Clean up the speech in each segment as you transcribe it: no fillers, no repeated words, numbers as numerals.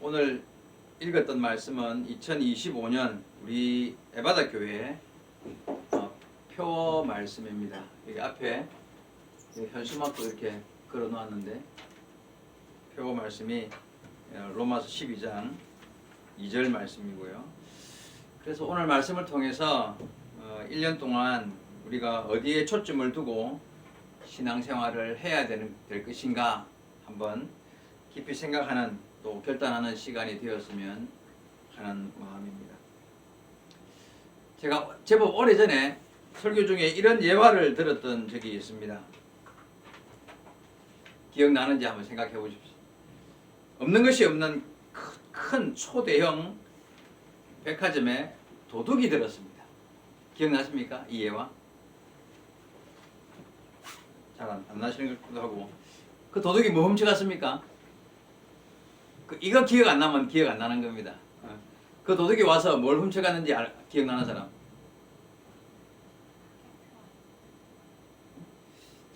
오늘 읽었던 말씀은 2025년 우리 에바다 교회 표 말씀입니다. 여기 앞에 현수막도 이렇게 걸어 놓았는데 표 말씀이 로마서 12장 2절 말씀이고요. 그래서 오늘 말씀을 통해서 1년 동안 우리가 어디에 초점을 두고 신앙생활을 해야 될 것인가 한번 깊이 생각하는 또 결단하는 시간이 되었으면 하는 마음입니다. 제가 제법 오래전에 설교 중에 이런 예화를 들었던 적이 있습니다. 기억나는지 한번 생각해 보십시오. 없는 것이 없는 큰 초대형 백화점에 도둑이 들었습니다. 기억나십니까? 이 예화? 잘 안 나시는 것도 하고. 그 도둑이 뭐 훔쳐갔습니까? 이거 기억 안 나면 기억 안 나는 겁니다. 그 도둑이 와서 뭘 훔쳐갔는지 기억나는 사람?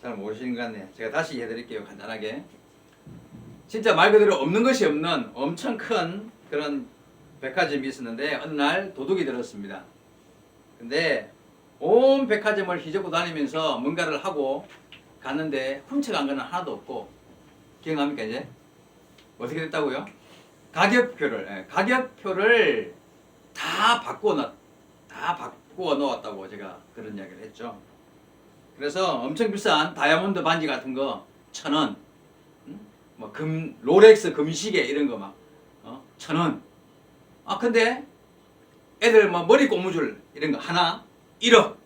잘 모르시는 것 같네요. 제가 다시 해드릴게요. 간단하게. 진짜 말 그대로 없는 것이 없는 엄청 큰 그런 백화점이 있었는데 어느 날 도둑이 들었습니다. 근데 온 백화점을 휘젓고 다니면서 뭔가를 하고 갔는데 훔쳐간 거는 하나도 없고, 기억납니까 이제? 어떻게 됐다고요? 가격표를 다 바꾸어 놓았다고 제가 그런 이야기를 했죠. 그래서 엄청 비싼 다이아몬드 반지 같은 거 1,000원, 뭐 롤렉스 금시계 이런 거 막 1,000원. 근데 애들 뭐 머리 고무줄 이런 거 하나 1억.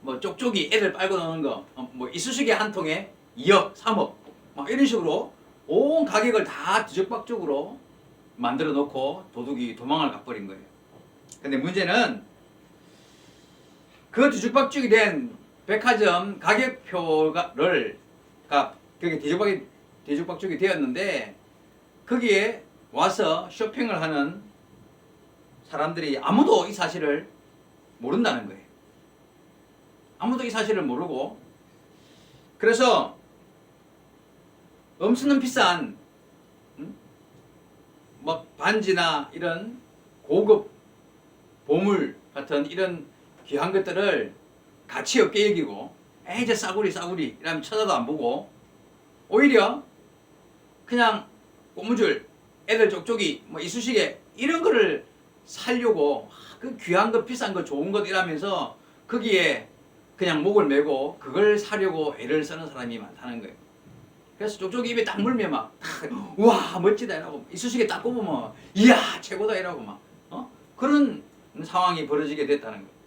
뭐 쪽쪽이 애들 빨고 노는 거 뭐 이쑤시개 한 통에 2억, 3억 막 이런 식으로 온 가격을 다 뒤죽박죽으로 만들어 놓고 도둑이 도망을 가버린 거예요. 근데 문제는 그 뒤죽박죽이 된 백화점 가격표를 그게 뒤죽박죽이 되었는데 거기에 와서 쇼핑을 하는 사람들이 아무도 이 사실을 모른다는 거예요. 아무도 이 사실을 모르고, 그래서 엄청난 비싼 막 반지나 이런 고급 보물 같은 이런 귀한 것들을 가치 없게 여기고 이제 싸구리 이러면 쳐다도 안 보고 오히려 그냥 고무줄, 애들 쪽쪽이, 뭐 이쑤시개 이런 거를 살려고 그 귀한 거, 비싼 거, 좋은 것 이라면서 거기에 그냥 목을 메고 그걸 사려고 애를 쓰는 사람이 많다는 거예요. 그래서 쪽쪽이 입에 딱 물면 막 우와 멋지다 이러고, 이쑤시개 딱 꼽으면 이야 최고다 이러고 막 그런 상황이 벌어지게 됐다는 거예요.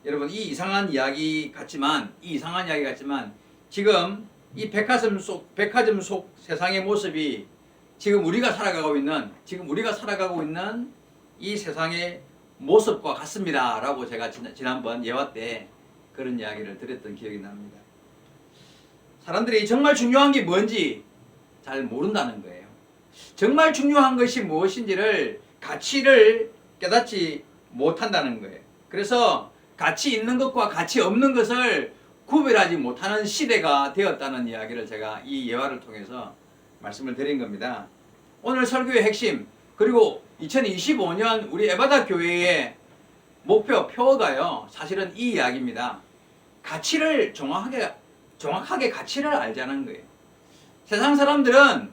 여러분 이 이상한 이야기 같지만 지금 이 백화점 속 세상의 모습이 지금 우리가 살아가고 있는 이 세상의 모습과 같습니다 라고 제가 지난번 예화 때 그런 이야기를 드렸던 기억이 납니다. 사람들이 정말 중요한 게 뭔지 잘 모른다는 거예요. 정말 중요한 것이 무엇인지를 가치를 깨닫지 못한다는 거예요. 그래서 가치 있는 것과 가치 없는 것을 구별하지 못하는 시대가 되었다는 이야기를 제가 이 예화를 통해서 말씀을 드린 겁니다. 오늘 설교의 핵심, 그리고 2025년 우리 에바다 교회의 표어가요 사실은 이 이야기입니다. 가치를 정확하게 가치를 알자는 거예요. 세상 사람들은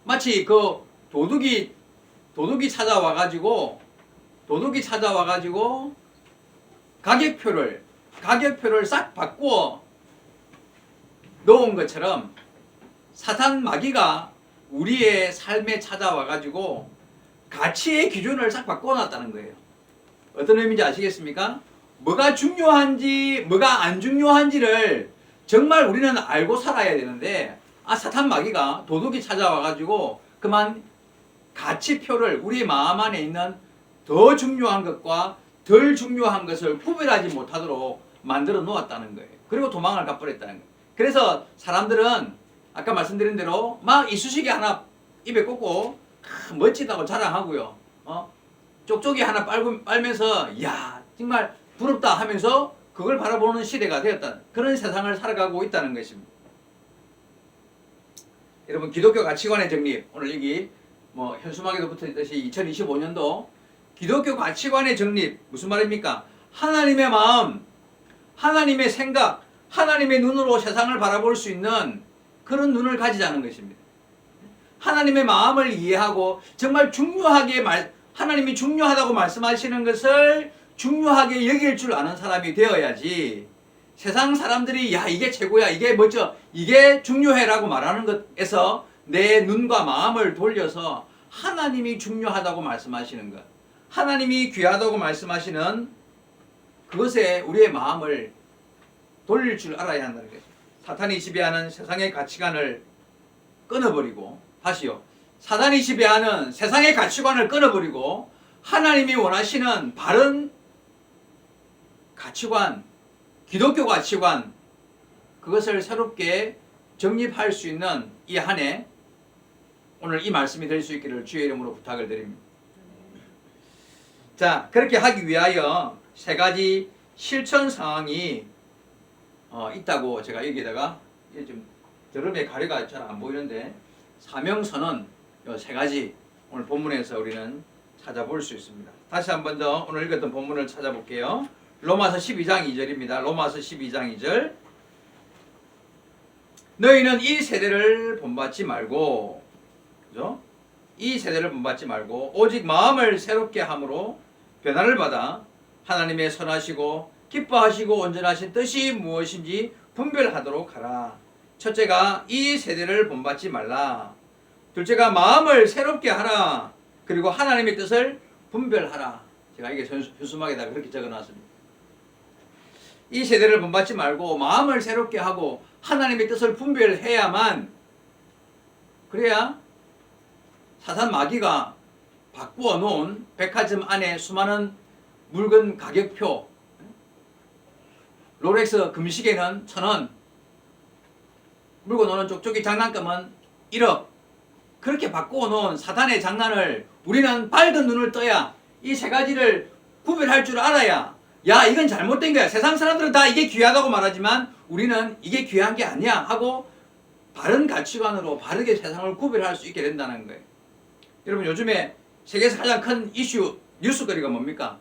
마치 그 도둑이 찾아와가지고 가격표를 싹 바꾸어 놓은 것처럼 사탄 마귀가 우리의 삶에 찾아와가지고 가치의 기준을 싹 바꿔놨다는 거예요. 어떤 의미인지 아시겠습니까? 뭐가 중요한지 뭐가 안 중요한지를 정말 우리는 알고 살아야 되는데 사탄 마귀가 도둑이 찾아와가지고 그만 가치표를 우리 마음 안에 있는 더 중요한 것과 덜 중요한 것을 구별하지 못하도록 만들어 놓았다는 거예요. 그리고 도망을 가버렸다는 거예요. 그래서 사람들은 아까 말씀드린 대로 막 이쑤시개 하나 입에 꽂고 멋지다고 자랑하고요. 쪽쪽이 하나 빨면서 야 정말 부럽다 하면서 그걸 바라보는 시대가 되었다. 그런 세상을 살아가고 있다는 것입니다. 여러분 기독교 가치관의 정립, 오늘 여기 뭐 현수막에도 붙어있듯이 2025년도 기독교 가치관의 정립, 무슨 말입니까? 하나님의 마음, 하나님의 생각, 하나님의 눈으로 세상을 바라볼 수 있는 그런 눈을 가지자는 것입니다. 하나님의 마음을 이해하고 정말 중요하게 하나님이 중요하다고 말씀하시는 것을 중요하게 여길 줄 아는 사람이 되어야지, 세상 사람들이 야 이게 최고야, 이게 멋져, 이게 중요해라고 말하는 것에서 내 눈과 마음을 돌려서 하나님이 중요하다고 말씀하시는 것, 하나님이 귀하다고 말씀하시는 그것에 우리의 마음을 돌릴 줄 알아야 한다는 거죠. 사탄이 지배하는 세상의 가치관을 끊어버리고, 다시요, 사탄이 지배하는 세상의 가치관을 끊어버리고 하나님이 원하시는 바른 가치관, 기독교 가치관, 그것을 새롭게 정립할 수 있는 이 한 해, 오늘 이 말씀이 될 수 있기를 주의 이름으로 부탁을 드립니다. 자, 그렇게 하기 위하여 세 가지 실천 사항이 있다고 제가 여기에다가, 좀 여름에 가래가 잘 안 보이는데, 사명선언 이 세 가지 오늘 본문에서 우리는 찾아볼 수 있습니다. 다시 한 번 더 오늘 읽었던 본문을 찾아볼게요. 로마서 12장 2절입니다. 로마서 12장 2절. 너희는 이 세대를 본받지 말고, 그죠? 이 세대를 본받지 말고 오직 마음을 새롭게 함으로 변화를 받아 하나님의 선하시고 기뻐하시고 온전하신 뜻이 무엇인지 분별하도록 하라. 첫째가 이 세대를 본받지 말라. 둘째가 마음을 새롭게 하라. 그리고 하나님의 뜻을 분별하라. 제가 이게 현수막에다가 그렇게 적어놨습니다. 이 세대를 본받지 말고 마음을 새롭게 하고 하나님의 뜻을 분별해야만, 그래야 사탄 마귀가 바꾸어 놓은 백화점 안에 수많은 물건 가격표, 롤렉스 금시계는 1,000원, 물고 노는 쪽쪽이 장난감은 1억, 그렇게 바꾸어 놓은 사탄의 장난을 우리는 밝은 눈을 떠야, 이 세 가지를 구별할 줄 알아야, 야 이건 잘못된 거야, 세상 사람들은 다 이게 귀하다고 말하지만 우리는 이게 귀한 게 아니야 하고 바른 가치관으로 바르게 세상을 구별할 수 있게 된다는 거예요. 여러분, 요즘에 세계에서 가장 큰 이슈, 뉴스거리가 뭡니까?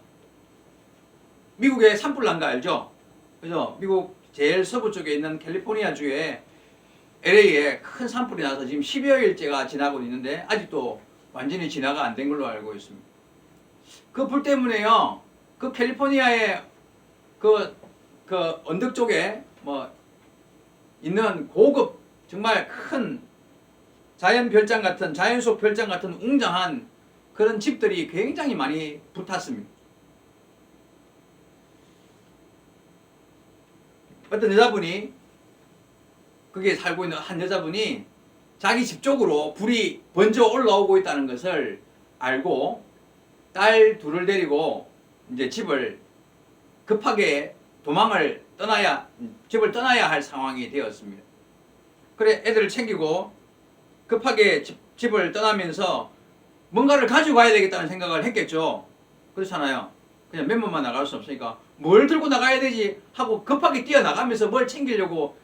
미국의 산불난거 알죠? 그죠? 미국 제일 서부 쪽에 있는 캘리포니아 주에 LA에 큰 산불이 나서 지금 10여일째가 지나고 있는데 아직도 완전히 진화가 안 된 걸로 알고 있습니다. 그 불 때문에요, 그 캘리포니아의 그 언덕 쪽에 뭐 있는 고급 정말 큰 자연 별장 같은, 자연 속 별장 같은 웅장한 그런 집들이 굉장히 많이 붙었습니다. 어떤 여자분이, 거기에 살고 있는 한 여자분이 자기 집 쪽으로 불이 번져 올라오고 있다는 것을 알고 딸 둘을 데리고 이제 집을 급하게 집을 떠나야 할 상황이 되었습니다. 그래 애들을 챙기고 급하게 집을 떠나면서 뭔가를 가지고 가야 되겠다는 생각을 했겠죠. 그렇잖아요. 그냥 맨몸만 나갈 수 없으니까 뭘 들고 나가야 되지 하고 급하게 뛰어나가면서 뭘 챙기고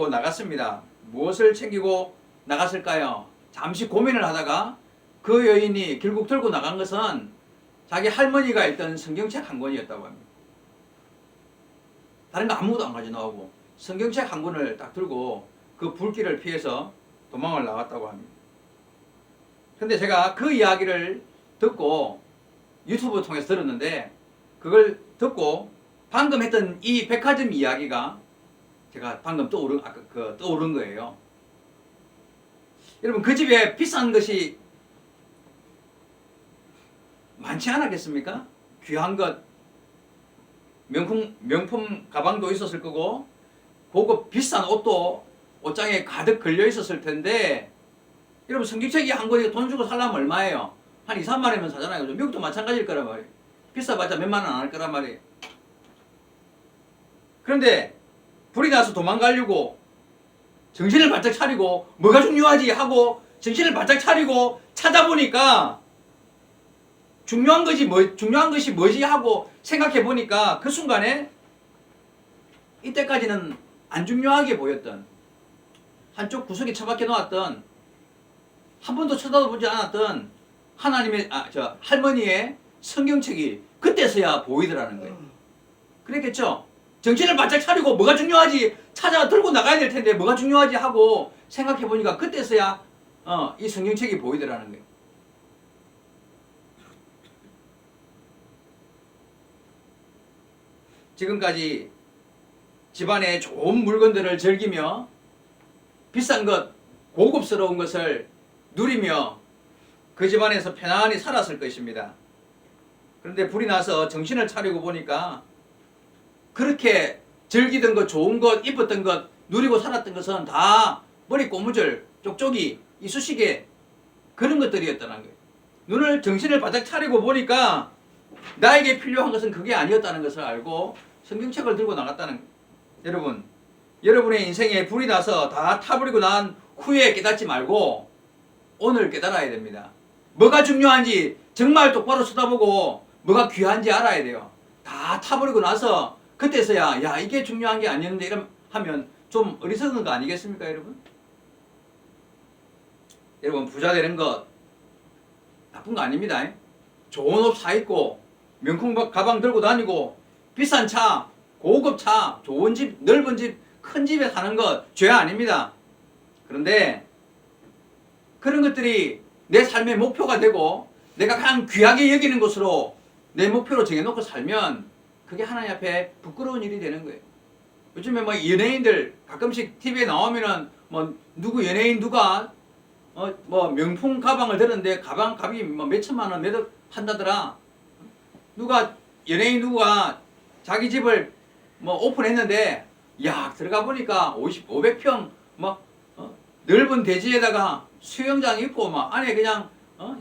나갔습니다. 무엇을 챙기고 나갔을까요? 잠시 고민을 하다가 그 여인이 결국 들고 나간 것은 자기 할머니가 읽던 성경책 한 권이었다고 합니다. 다른 거 아무것도 안 가지고 나오고 성경책 한 권을 딱 들고 그 불길을 피해서 도망을 나갔다고 합니다. 근데 제가 그 이야기를 듣고 유튜브 통해서 들었는데, 그걸 듣고 방금 했던 이 백화점 이야기가 제가 방금 떠오른 거예요. 여러분, 그 집에 비싼 것이 많지 않았겠습니까? 귀한 것, 명품 가방도 있었을 거고 고급 비싼 옷도 옷장에 가득 걸려 있었을 텐데, 여러분 성경책이 한 권에 돈 주고 살려면 얼마예요? 한 2, 3만 원이면 사잖아요. 미국도 마찬가지일 거란 말이에요. 비싸봤자 몇만 원 안 할 거란 말이에요. 그런데 불이 나서 도망가려고 정신을 바짝 차리고 뭐가 중요하지 하고 정신을 바짝 차리고 찾아보니까 중요한 것이 뭐지 하고 생각해 보니까 그 순간에 이때까지는 안 중요하게 보였던 한쪽 구석에 처박혀 놓았던 한 번도 쳐다보지 않았던 하나님의 할머니의 성경책이 그때서야 보이더라는 거예요. 그랬겠죠? 정신을 바짝 차리고 뭐가 중요하지 찾아 들고 나가야 될 텐데 뭐가 중요하지 하고 생각해 보니까 그때서야 이 성경책이 보이더라는 거예요. 지금까지 집안에 좋은 물건들을 즐기며 비싼 것, 고급스러운 것을 누리며 그 집안에서 편안히 살았을 것입니다. 그런데 불이 나서 정신을 차리고 보니까 그렇게 즐기던 것, 좋은 것, 이뻤던 것, 누리고 살았던 것은 다 머리 고무줄, 쪽쪽이, 이쑤시개 그런 것들이었다는 거예요. 눈을 정신을 바짝 차리고 보니까 나에게 필요한 것은 그게 아니었다는 것을 알고 성경책을 들고 나갔다는 거예요. 여러분, 여러분의 인생에 불이 나서 다 타버리고 난 후에 깨닫지 말고 오늘 깨달아야 됩니다. 뭐가 중요한지 정말 똑바로 쳐다보고 뭐가 귀한지 알아야 돼요. 다 타버리고 나서 그때서야 야 이게 중요한 게 아니었는데 이런 하면 좀 어리석은 거 아니겠습니까 여러분? 여러분 부자 되는 것 나쁜 거 아닙니다. 좋은 옷 사 입고 명품 가방 들고 다니고 비싼 차, 고급 차, 좋은 집, 넓은 집, 큰 집에 사는 것 죄 아닙니다. 그런데 그런 것들이 내 삶의 목표가 되고 내가 가장 귀하게 여기는 것으로 내 목표로 정해놓고 살면 그게 하나님 앞에 부끄러운 일이 되는 거예요. 요즘에 뭐 연예인들 가끔씩 TV에 나오면은 뭐 누구 연예인 누가 뭐 명품 가방을 들었는데 값이 뭐 몇천만 원 몇억 한다더라. 누가 연예인 누가 자기 집을 뭐 오픈했는데 야 들어가 보니까 500평 막 넓은 대지에다가 수영장 있고 막 안에 그냥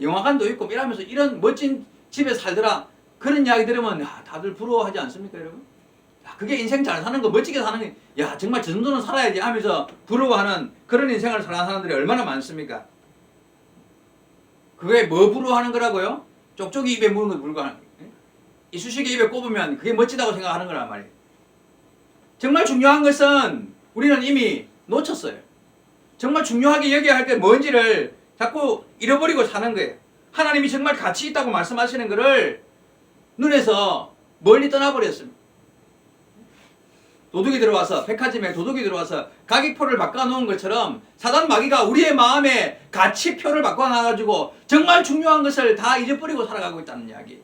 영화관도 있고 이러면서 이런 멋진 집에 살더라. 그런 이야기 들으면 야, 다들 부러워하지 않습니까 여러분? 야, 그게 인생 잘 사는 거 멋지게 사는 거 야 정말 저 정도는 살아야지 하면서 부러워하는 그런 인생을 사는 사람들이 얼마나 많습니까? 그게 뭐 부러워하는 거라고요? 쪽쪽이 입에 무는 거 불과한 이쑤시개 입에 꼽으면 그게 멋지다고 생각하는 거란 말이에요. 정말 중요한 것은 우리는 이미 놓쳤어요. 정말 중요하게 여겨야 할 게 뭔지를 자꾸 잃어버리고 사는 거예요. 하나님이 정말 가치 있다고 말씀하시는 것을 눈에서 멀리 떠나버렸습니다. 도둑이 들어와서 백화점에 도둑이 들어와서 가격표를 바꿔놓은 것처럼 사단 마귀가 우리의 마음에 가치표를 바꿔놔가지고 정말 중요한 것을 다 잊어버리고 살아가고 있다는 이야기.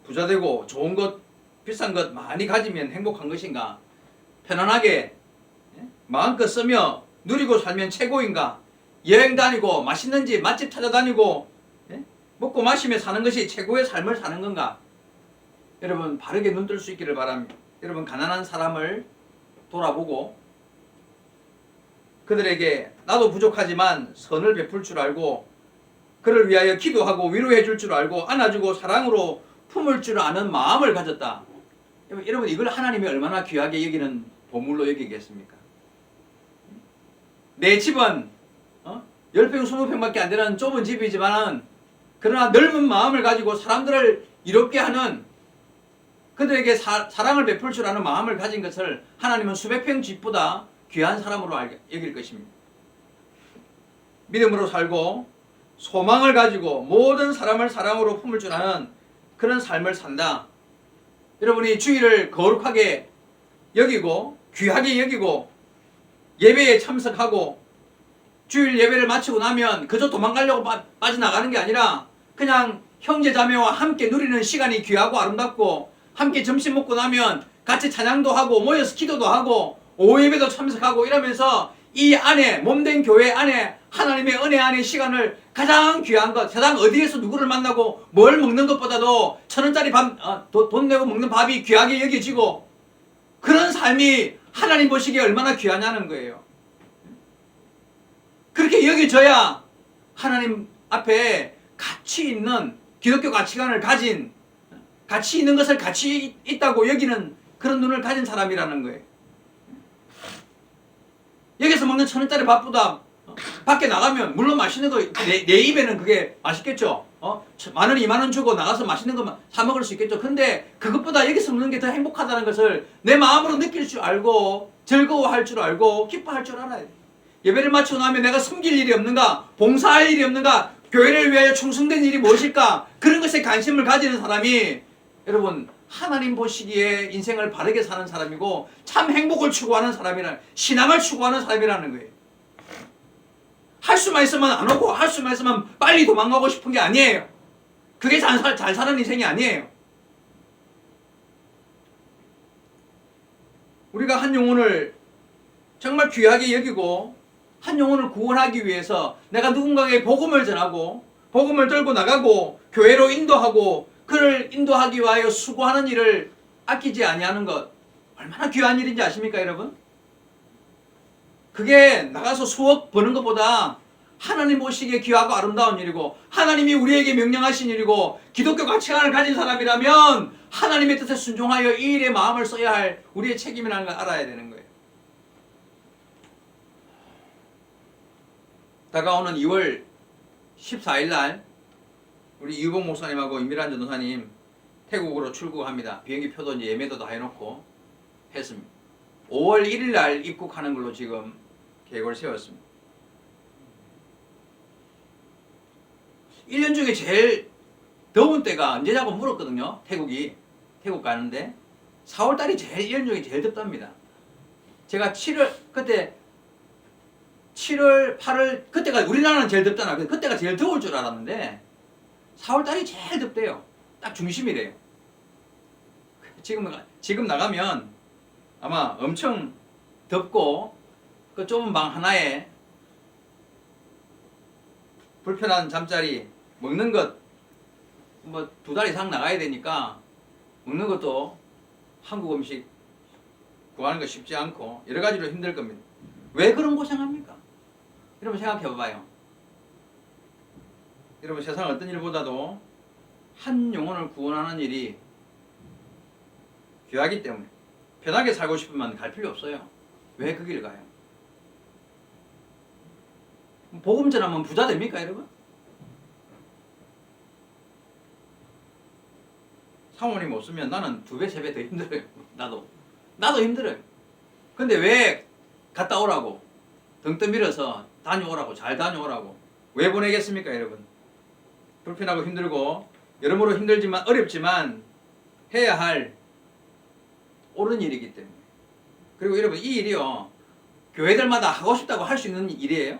부자되고 좋은 것 비싼 것 많이 가지면 행복한 것인가? 편안하게 마음껏 쓰며 누리고 살면 최고인가? 여행 다니고 맛있는 집 맛집 찾아다니고 먹고 마시며 사는 것이 최고의 삶을 사는 건가? 여러분 바르게 눈뜰 수 있기를 바랍니다. 여러분 가난한 사람을 돌아보고 그들에게 나도 부족하지만 선을 베풀 줄 알고 그를 위하여 기도하고 위로해 줄 줄 알고 안아주고 사랑으로 품을 줄 아는 마음을 가졌다. 여러분 이걸 하나님이 얼마나 귀하게 여기는 보물로 여기겠습니까? 내 집은 10평 20평밖에 안 되는 좁은 집이지만 그러나 넓은 마음을 가지고 사람들을 이롭게 하는 그들에게 사랑을 베풀 줄 아는 마음을 가진 것을 하나님은 수백 평 집보다 귀한 사람으로 여길 것입니다. 믿음으로 살고 소망을 가지고 모든 사람을 사랑으로 품을 줄 아는 그런 삶을 산다. 여러분이 주일을 거룩하게 여기고 귀하게 여기고 예배에 참석하고 주일 예배를 마치고 나면 그저 도망가려고 빠져나가는 게 아니라 그냥 형제 자매와 함께 누리는 시간이 귀하고 아름답고 함께 점심 먹고 나면 같이 찬양도 하고 모여서 기도도 하고 오후 예배도 참석하고 이러면서 이 안에 몸된 교회 안에 하나님의 은혜 안에 시간을 가장 귀한 것 세상 어디에서 누구를 만나고 뭘 먹는 것보다도 1,000원짜리 돈 내고 먹는 밥이 귀하게 여겨지고 그런 삶이 하나님 보시기에 얼마나 귀하냐는 거예요. 그렇게 여겨져야 하나님 앞에 가치 있는 기독교 가치관을 가진 가치 있는 것을 가치 있다고 여기는 그런 눈을 가진 사람이라는 거예요. 여기서 먹는 1,000원짜리 밥보다 밖에 나가면 물론 맛있는 거 내 입에는 그게 맛있겠죠. 만 원, 2만 원 주고 나가서 맛있는 것만 사 먹을 수 있겠죠. 근데 그것보다 여기서 먹는 게 더 행복하다는 것을 내 마음으로 느낄 줄 알고 즐거워할 줄 알고 기뻐할 줄 알아야 돼. 예배를 마치고 나면 내가 섬길 일이 없는가? 봉사할 일이 없는가? 교회를 위하여 충성된 일이 무엇일까? 그런 것에 관심을 가지는 사람이 여러분 하나님 보시기에 인생을 바르게 사는 사람이고 참 행복을 추구하는 사람이라는 신앙을 추구하는 사람이라는 거예요. 할 수만 있으면 안 오고 할 수만 있으면 빨리 도망가고 싶은 게 아니에요. 그게 잘 사는 인생이 아니에요. 우리가 한 영혼을 정말 귀하게 여기고 한 영혼을 구원하기 위해서 내가 누군가에게 복음을 전하고 복음을 들고 나가고 교회로 인도하고 그를 인도하기 위하여 수고하는 일을 아끼지 아니하는 것 얼마나 귀한 일인지 아십니까 여러분? 그게 나가서 수억 버는 것보다 하나님 보시기에 귀하고 아름다운 일이고 하나님이 우리에게 명령하신 일이고 기독교 가치관을 가진 사람이라면 하나님의 뜻에 순종하여 이 일에 마음을 써야 할 우리의 책임이라는 걸 알아야 되는 거예요. 다가오는 2월 14일 날 우리 이유봉 목사님하고 임미란 전도사님 태국으로 출국합니다. 비행기 표도 이제 예매도 다 해놓고 했습니다. 5월 1일 날 입국하는 걸로 지금 계획을 세웠습니다. 1년 중에 제일 더운 때가 언제냐고 물었거든요. 태국 가는데 4월 달이 제일 1년 중에 제일 덥답니다. 제가 7월 그때 7월 8월 그때가 우리나라는 제일 덥잖아. 그때가 제일 더울 줄 알았는데 4월 달이 제일 덥대요. 딱 중심이래요. 지금 나가면 아마 엄청 덥고 그 좁은 방 하나에 불편한 잠자리 먹는 것 뭐 2달 이상 나가야 되니까 먹는 것도 한국 음식 구하는 거 쉽지 않고 여러 가지로 힘들 겁니다. 왜 그런 고생합니까? 여러분 생각해 봐봐요. 여러분 세상 어떤 일보다도 한 영혼을 구원하는 일이 귀하기 때문에 편하게 살고 싶으면 갈 필요 없어요. 왜 그 길을 가요? 복음 전하면 부자 됩니까 여러분? 사모님 없으면 나는 2배, 3배 더 힘들어요. 나도 힘들어요. 근데 왜 갔다 오라고 등 떠밀어서 다녀오라고 잘 다녀오라고 왜 보내겠습니까 여러분? 불편하고 힘들고 여러모로 힘들지만 어렵지만 해야 할 옳은 일이기 때문에. 그리고 여러분 이 일이요 교회들마다 하고 싶다고 할 수 있는 일이에요.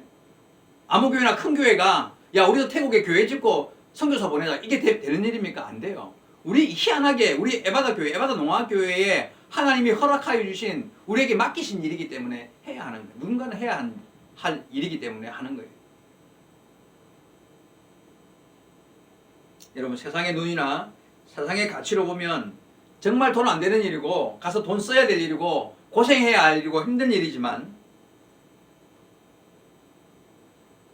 아무 교회나 큰 교회가 야 우리도 태국에 교회 짓고 선교사 보내자 이게 되는 일입니까? 안 돼요. 우리 희한하게 우리 에바다 교회 에바다 농화교회에 하나님이 허락하여 주신 우리에게 맡기신 일이기 때문에 해야 하는 거예요. 누군가는 해야 할 일이기 때문에 하는 거예요. 여러분 세상의 눈이나 세상의 가치로 보면 정말 돈 안 되는 일이고 가서 돈 써야 될 일이고 고생해야 할 일이고 힘든 일이지만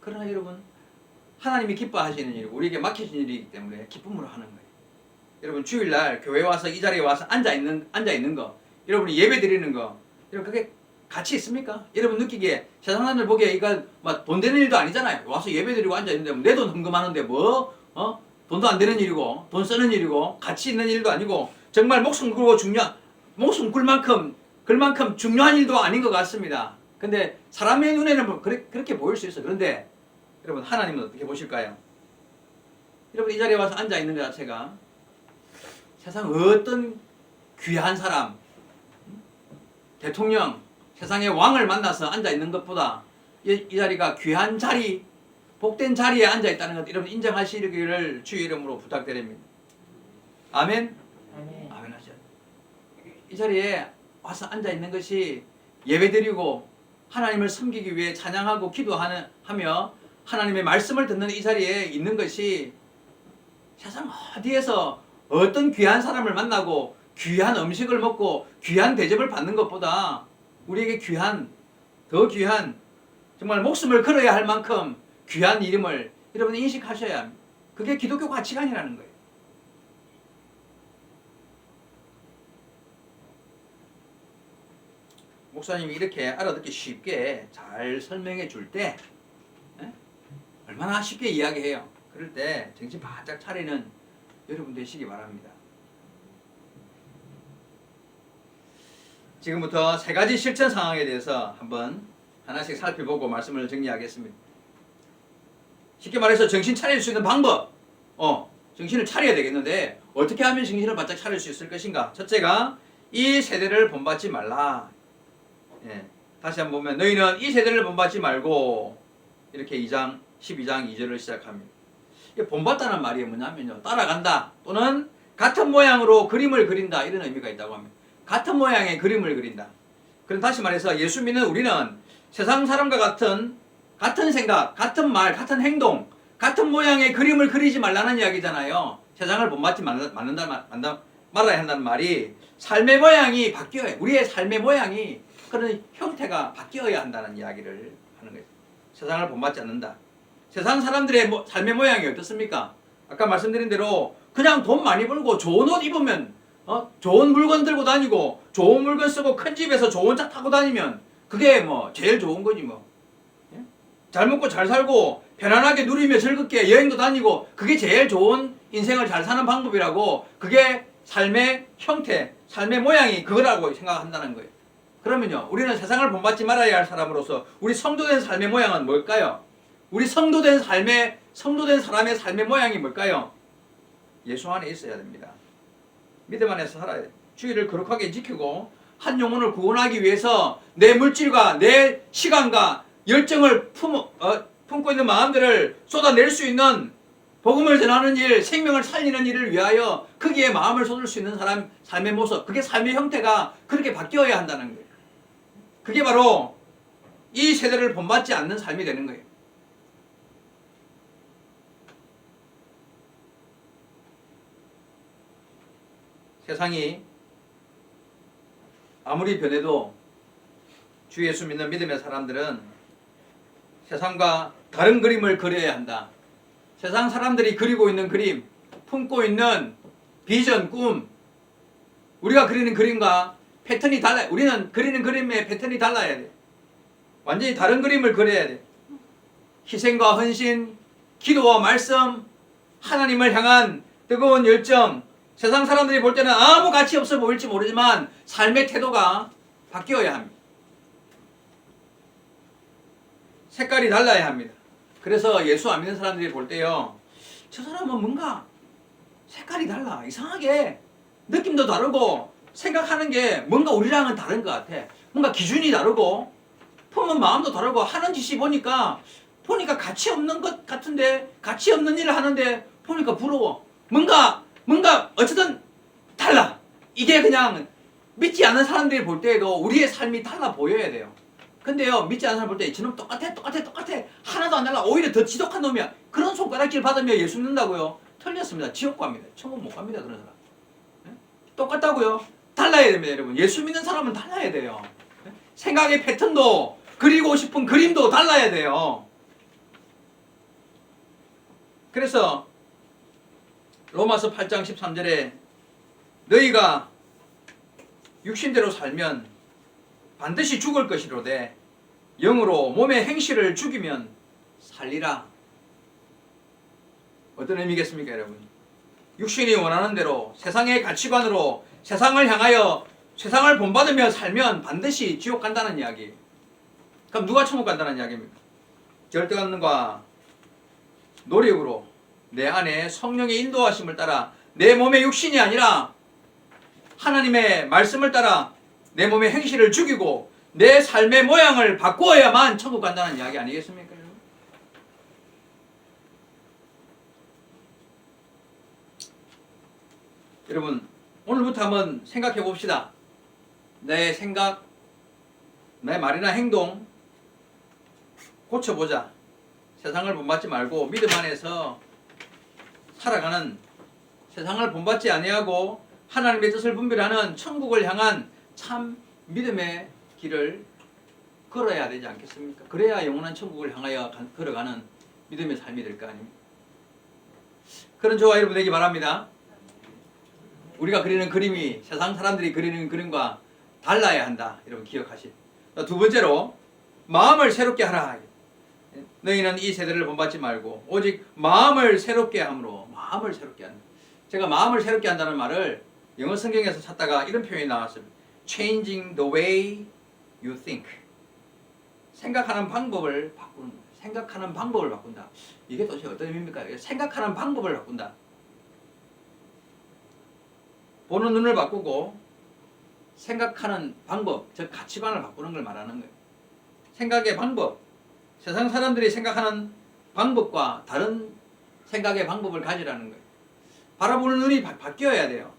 그러나 여러분 하나님이 기뻐하시는 일이고 우리에게 맡기신 일이기 때문에 기쁨으로 하는 거예요. 여러분 주일날 교회 와서 이 자리에 와서 앉아 있는 거 여러분이 예배 드리는 거 여러분 그게 가치 있습니까? 여러분 느끼기에 세상 사람들 보기에 이거 막 돈 되는 일도 아니잖아요. 와서 예배 드리고 앉아 있는데 내 돈 헌금하는데 뭐 돈도 안 되는 일이고 돈 쓰는 일이고 가치 있는 일도 아니고 정말 목숨 굴 만큼 중요한 일도 아닌 것 같습니다. 근데 사람의 눈에는 뭐 그렇게 보일 수 있어요. 그런데 여러분 하나님은 어떻게 보실까요? 여러분 이 자리에 와서 앉아 있는 것 자체가 세상 어떤 귀한 사람 대통령 세상의 왕을 만나서 앉아 있는 것보다 이 자리가 귀한 자리 복된 자리에 앉아 있다는 것 여러분 인정하시기를 주의 이름으로 부탁드립니다. 아멘. 아멘 하셔. 이 자리에 와서 앉아 있는 것이 예배드리고 하나님을 섬기기 위해 찬양하고 기도하며 하나님의 말씀을 듣는 이 자리에 있는 것이 세상 어디에서 어떤 귀한 사람을 만나고 귀한 음식을 먹고 귀한 대접을 받는 것보다 우리에게 더 귀한 정말 목숨을 걸어야 할 만큼 귀한 이름을 여러분이 인식하셔야 합니다. 그게 기독교 가치관이라는 거예요. 목사님이 이렇게 알아듣기 쉽게 잘 설명해 줄 때 얼마나 쉽게 이야기해요. 그럴 때 정신 바짝 차리는 여러분 되시기 바랍니다. 지금부터 세 가지 실천 상황에 대해서 한번 하나씩 살펴보고 말씀을 정리하겠습니다. 쉽게 말해서 정신 차릴 수 있는 방법, 정신을 차려야 되겠는데 어떻게 하면 정신을 바짝 차릴 수 있을 것인가? 첫째가 이 세대를 본받지 말라. 다시 한번 보면 너희는 이 세대를 본받지 말고 이렇게 12장 2절을 시작합니다. 본받다는 말이 뭐냐면요, 따라간다 또는 같은 모양으로 그림을 그린다 이런 의미가 있다고 합니다. 같은 모양의 그림을 그린다. 그럼 다시 말해서 예수 믿는 우리는 세상 사람과 같은 생각, 같은 말, 같은 행동, 같은 모양의 그림을 그리지 말라는 이야기잖아요. 세상을 본받지 말아야 한다는 말이 삶의 모양이 바뀌어야 해. 우리의 삶의 모양이 그런 형태가 바뀌어야 한다는 이야기를 하는 거예요. 세상을 본받지 않는다. 세상 사람들의 삶의 모양이 어떻습니까? 아까 말씀드린 대로 그냥 돈 많이 벌고 좋은 옷 입으면 좋은 물건 들고 다니고 좋은 물건 쓰고 큰 집에서 좋은 차 타고 다니면 그게 제일 좋은 거지 뭐. 예? 잘 먹고 잘 살고 편안하게 누리며 즐겁게 여행도 다니고 그게 제일 좋은 인생을 잘 사는 방법이라고, 그게 삶의 형태, 삶의 모양이 그거라고 생각한다는 거예요. 그러면요, 우리는 세상을 본받지 말아야 할 사람으로서 우리 성도된 삶의 모양은 뭘까요? 우리 성도된 사람의 삶의 모양이 뭘까요? 예수 안에 있어야 됩니다. 믿음 안에서 살아야 돼요. 주의를 거룩하게 지키고 한 영혼을 구원하기 위해서 내 물질과 내 시간과 열정을 품고 있는 마음들을 쏟아낼 수 있는 복음을 전하는 일, 생명을 살리는 일을 위하여 거기에 마음을 쏟을 수 있는 사람 삶의 모습, 그게 삶의 형태가 그렇게 바뀌어야 한다는 거예요. 그게 바로 이 세대를 본받지 않는 삶이 되는 거예요. 세상이 아무리 변해도 주 예수 믿는 믿음의 사람들은 세상과 다른 그림을 그려야 한다. 세상 사람들이 그리고 있는 그림, 품고 있는 비전, 꿈, 우리가 그리는 그림과 패턴이 달라요. 우리는 그리는 그림의 패턴이 달라야 돼. 완전히 다른 그림을 그려야 돼. 희생과 헌신, 기도와 말씀, 하나님을 향한 뜨거운 열정, 세상 사람들이 볼 때는 아무 가치 없어 보일지 모르지만 삶의 태도가 바뀌어야 합니다. 색깔이 달라야 합니다. 그래서 예수 안 믿는 사람들이 볼 때요, 저 사람은 뭔가 색깔이 달라, 이상하게 느낌도 다르고 생각하는 게 뭔가 우리랑은 다른 것 같아. 뭔가 기준이 다르고 품은 마음도 다르고 하는 짓이 보니까 가치 없는 것 같은데, 가치 없는 일을 하는데 보니까 부러워. 뭔가 어쨌든 달라. 이게 그냥 믿지 않는 사람들이 볼 때에도 우리의 삶이 달라 보여야 돼요. 근데요, 믿지 않는 사람 볼 때 저놈 똑같아 하나도 안 달라, 오히려 더 지독한 놈이야, 그런 손가락질 받으며 예수 믿는다고요? 틀렸습니다. 지옥 갑니다. 천국 못 갑니다. 그런 사람. 네? 똑같다고요? 달라야 됩니다. 여러분, 예수 믿는 사람은 달라야 돼요. 네? 생각의 패턴도, 그리고 싶은 그림도 달라야 돼요. 그래서 로마서 8장 13절에 너희가 육신대로 살면 반드시 죽을 것이로되 영으로 몸의 행실을 죽이면 살리라. 어떤 의미겠습니까, 여러분? 육신이 원하는 대로 세상의 가치관으로 세상을 향하여 세상을 본받으며 살면 반드시 지옥 간다는 이야기. 그럼 누가 천국 간다는 이야기입니까? 결단과 노력으로 내 안에 성령의 인도하심을 따라 내 몸의 육신이 아니라 하나님의 말씀을 따라 내 몸의 행실을 죽이고 내 삶의 모양을 바꾸어야만 천국 간다는 이야기 아니겠습니까? 여러분, 오늘부터 한번 생각해 봅시다. 내 생각, 내 말이나 행동 고쳐보자. 세상을 본받지 말고 믿음 안에서 살아가는, 세상을 본받지 아니하고 하나님의 뜻을 분별하는 천국을 향한 참 믿음의 길을 걸어야 되지 않겠습니까? 그래야 영원한 천국을 향하여 걸어가는 믿음의 삶이 될 거 아닙니까? 그런 저와 여러분 되기 바랍니다. 우리가 그리는 그림이 세상 사람들이 그리는 그림과 달라야 한다. 여러분 기억하시고, 두 번째로 마음을 새롭게 하라. 너희는 이 세대를 본받지 말고 오직 마음을 새롭게 함으로. 마음을 새롭게 한다. 제가 마음을 새롭게 한다는 말을 영어 성경에서 찾다가 이런 표현이 나왔습니다. Changing the way you think. 생각하는 방법을 바꾸는 거예요. 생각하는 방법을 바꾼다. 이게 도대체 어떤 의미입니까? 생각하는 방법을 바꾼다. 보는 눈을 바꾸고 생각하는 방법, 즉 가치관을 바꾸는 걸 말하는 거예요. 생각의 방법, 세상 사람들이 생각하는 방법과 다른 생각의 방법을 가지라는 거예요. 바라보는 눈이 바뀌어야 돼요.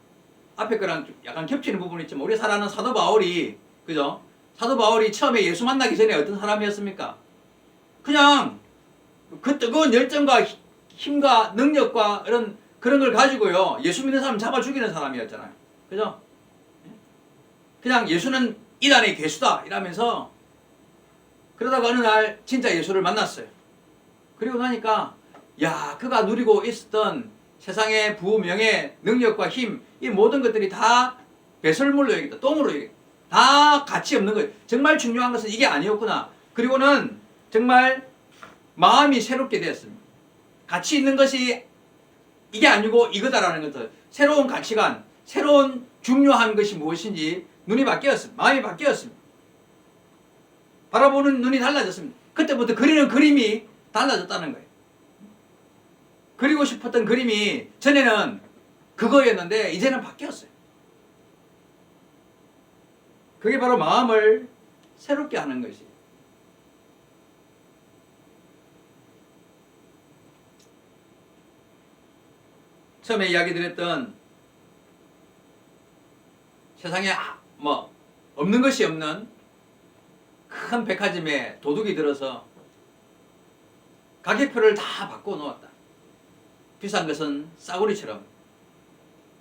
앞에 거랑 약간 겹치는 부분이 있지만 우리 잘 아는 사도 바울이, 그죠? 사도 바울이 처음에 예수 만나기 전에 어떤 사람이었습니까? 그냥 그 뜨거운 열정과 힘과 능력과 그런 걸 가지고요, 예수 믿는 사람 잡아 죽이는 사람이었잖아요. 그죠? 그냥 예수는 이단의 괴수다 이러면서 그러다가 어느 날 진짜 예수를 만났어요. 그리고 나니까 야, 그가 누리고 있었던 세상의 부, 명예, 능력과 힘, 이 모든 것들이 다 배설물로 여기다, 똥으로 여기다, 다 가치 없는 거예요. 정말 중요한 것은 이게 아니었구나. 그리고는 정말 마음이 새롭게 되었습니다. 가치 있는 것이 이게 아니고 이거다라는 것을, 새로운 가치관, 새로운 중요한 것이 무엇인지 눈이 바뀌었습니다. 마음이 바뀌었습니다. 바라보는 눈이 달라졌습니다. 그때부터 그리는 그림이 달라졌다는 거예요. 그리고 싶었던 그림이 전에는 그거였는데 이제는 바뀌었어요. 그게 바로 마음을 새롭게 하는 것이에요. 처음에 이야기 드렸던 세상에 없는 것이 없는 큰 백화점에 도둑이 들어서 가격표를 다 바꿔 놓았다. 비싼 것은 싸구리처럼,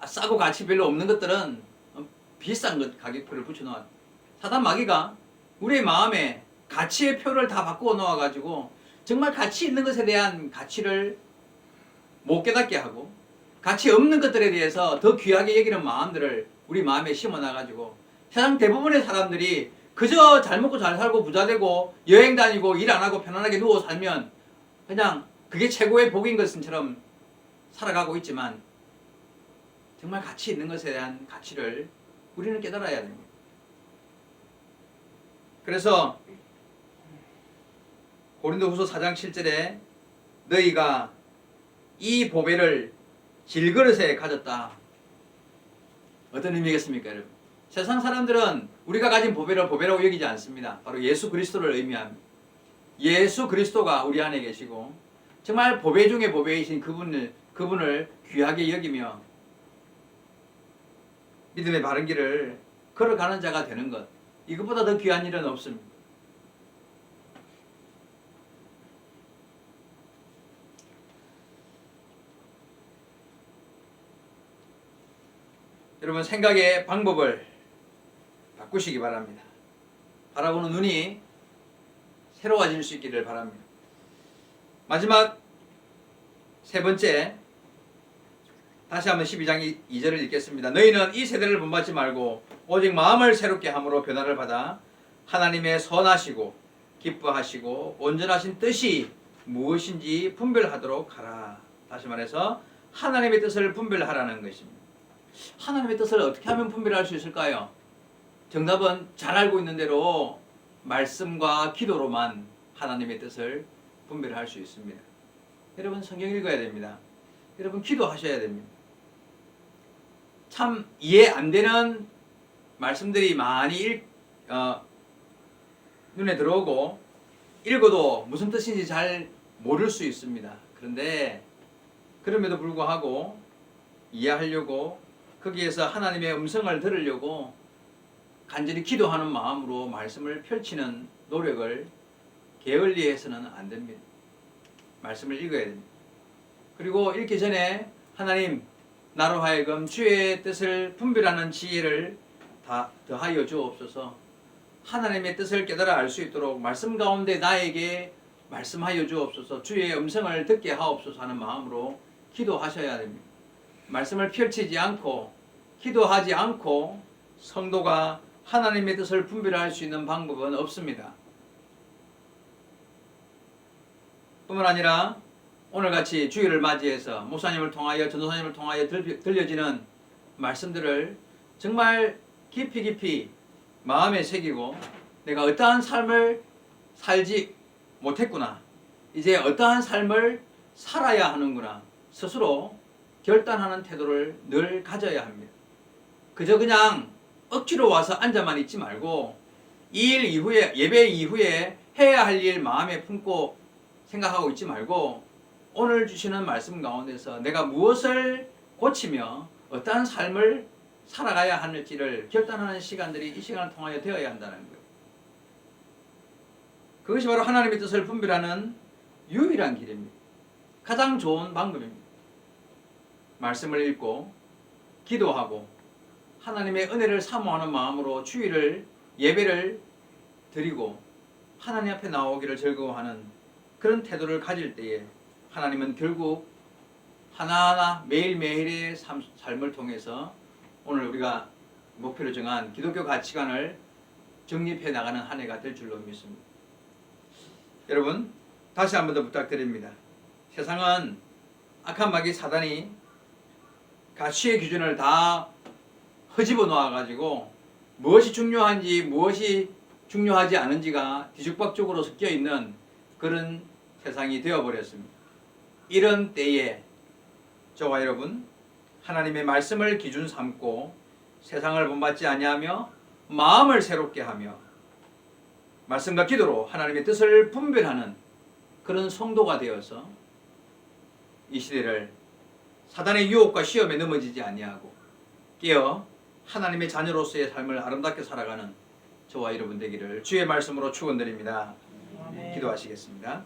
싸고 가치 별로 없는 것들은 비싼 것 가격표를 붙여 놓았다. 사단 마귀가 우리의 마음에 가치의 표를 다 바꾸어 놓아 가지고 정말 가치 있는 것에 대한 가치를 못 깨닫게 하고, 가치 없는 것들에 대해서 더 귀하게 여기는 마음들을 우리 마음에 심어 놔 가지고 세상 대부분의 사람들이 그저 잘 먹고 잘 살고 부자 되고 여행 다니고 일 안 하고 편안하게 누워 살면 그냥 그게 최고의 복인 것처럼 살아가고 있지만, 정말 가치 있는 것에 대한 가치를 우리는 깨달아야 됩니다. 그래서 고린도후서 4장 7절에 너희가 이 보배를 질그릇에 가졌다. 어떤 의미겠습니까, 여러분? 세상 사람들은 우리가 가진 보배를 보배라고 여기지 않습니다. 바로 예수 그리스도를 의미합니다. 예수 그리스도가 우리 안에 계시고 정말 보배 중에 보배이신 그분을 귀하게 여기며 믿음의 바른 길을 걸어가는 자가 되는 것, 이것보다 더 귀한 일은 없습니다. 여러분, 생각의 방법을 바꾸시기 바랍니다. 바라보는 눈이 새로워질 수 있기를 바랍니다. 마지막 세 번째, 다시 한번 12장 2절을 읽겠습니다. 너희는 이 세대를 본받지 말고 오직 마음을 새롭게 함으로 변화를 받아 하나님의 선하시고 기뻐하시고 온전하신 뜻이 무엇인지 분별하도록 하라. 다시 말해서 하나님의 뜻을 분별하라는 것입니다. 하나님의 뜻을 어떻게 하면 분별할 수 있을까요? 정답은 잘 알고 있는 대로 말씀과 기도로만 하나님의 뜻을 분별할 수 있습니다. 여러분, 성경 읽어야 됩니다. 여러분, 기도하셔야 됩니다. 참 이해 안 되는 말씀들이 많이 눈에 들어오고 읽어도 무슨 뜻인지 잘 모를 수 있습니다. 그런데 그럼에도 불구하고 이해하려고, 거기에서 하나님의 음성을 들으려고 간절히 기도하는 마음으로 말씀을 펼치는 노력을 게을리해서는 안 됩니다. 말씀을 읽어야 됩니다. 그리고 읽기 전에 하나님, 나로 하여금 주의 뜻을 분별하는 지혜를 더하여 주옵소서. 하나님의 뜻을 깨달아 알 수 있도록 말씀 가운데 나에게 말씀하여 주옵소서. 주의 음성을 듣게 하옵소서 하는 마음으로 기도하셔야 됩니다. 말씀을 펼치지 않고 기도하지 않고 성도가 하나님의 뜻을 분별할 수 있는 방법은 없습니다. 뿐만 아니라 오늘같이 주일을 맞이해서 목사님을 통하여 전도사님을 통하여 들려지는 말씀들을 정말 깊이 깊이 마음에 새기고 내가 어떠한 삶을 살지 못했구나, 이제 어떠한 삶을 살아야 하는구나 스스로 결단하는 태도를 늘 가져야 합니다. 그저 그냥 억지로 와서 앉아만 있지 말고 이 일 이후에, 예배 이후에 해야 할 일 마음에 품고 생각하고 있지 말고 오늘 주시는 말씀 가운데서 내가 무엇을 고치며 어떠한 삶을 살아가야 하는지를 결단하는 시간들이 이 시간을 통하여 되어야 한다는 거예요. 그것이 바로 하나님의 뜻을 분별하는 유일한 길입니다. 가장 좋은 방법입니다. 말씀을 읽고 기도하고 하나님의 은혜를 사모하는 마음으로 주일을 예배를 드리고 하나님 앞에 나오기를 즐거워하는 그런 태도를 가질 때에 하나님은 결국 하나하나 매일매일의 삶을 통해서 오늘 우리가 목표로 정한 기독교 가치관을 정립해 나가는 한 해가 될 줄로 믿습니다. 여러분, 다시 한 번 더 부탁드립니다. 세상은 악한 마귀 사단이 가치의 기준을 다 허집어 놓아가지고 무엇이 중요한지 무엇이 중요하지 않은지가 뒤죽박죽으로 섞여 있는 그런 세상이 되어버렸습니다. 이런 때에 저와 여러분, 하나님의 말씀을 기준 삼고 세상을 본받지 아니하며 마음을 새롭게 하며 말씀과 기도로 하나님의 뜻을 분별하는 그런 성도가 되어서 이 시대를 사단의 유혹과 시험에 넘어지지 아니하고 깨어 하나님의 자녀로서의 삶을 아름답게 살아가는 저와 여러분 되기를 주의 말씀으로 축원드립니다. 기도하시겠습니다.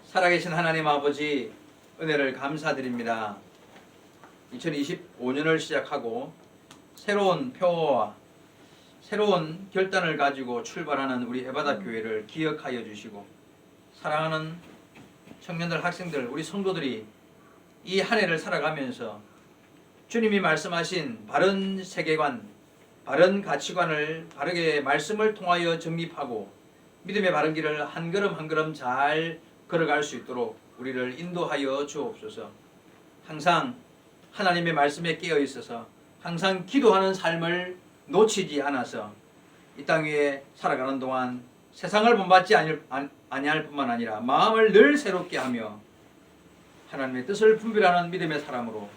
살아계신 하나님 아버지, 은혜를 감사드립니다. 2025년을 시작하고 새로운 표어와 새로운 결단을 가지고 출발하는 우리 해바다 교회를 기억하여 주시고 사랑하는 청년들, 학생들, 우리 성도들이 이 한 해를 살아가면서 주님이 말씀하신 바른 세계관, 바른 가치관을 바르게 말씀을 통하여 정립하고 믿음의 바른 길을 한 걸음 한 걸음 잘 걸어갈 수 있도록 우리를 인도하여 주옵소서. 항상 하나님의 말씀에 깨어 있어서 항상 기도하는 삶을 놓치지 않아서 이 땅 위에 살아가는 동안 세상을 본받지 아니할 뿐만 아니라 마음을 늘 새롭게 하며 하나님의 뜻을 분별하는 믿음의 사람으로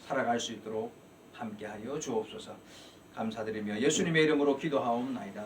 살아갈 수 있도록 함께하여 주옵소서. 감사드리며 예수님의 이름으로 기도하옵나이다.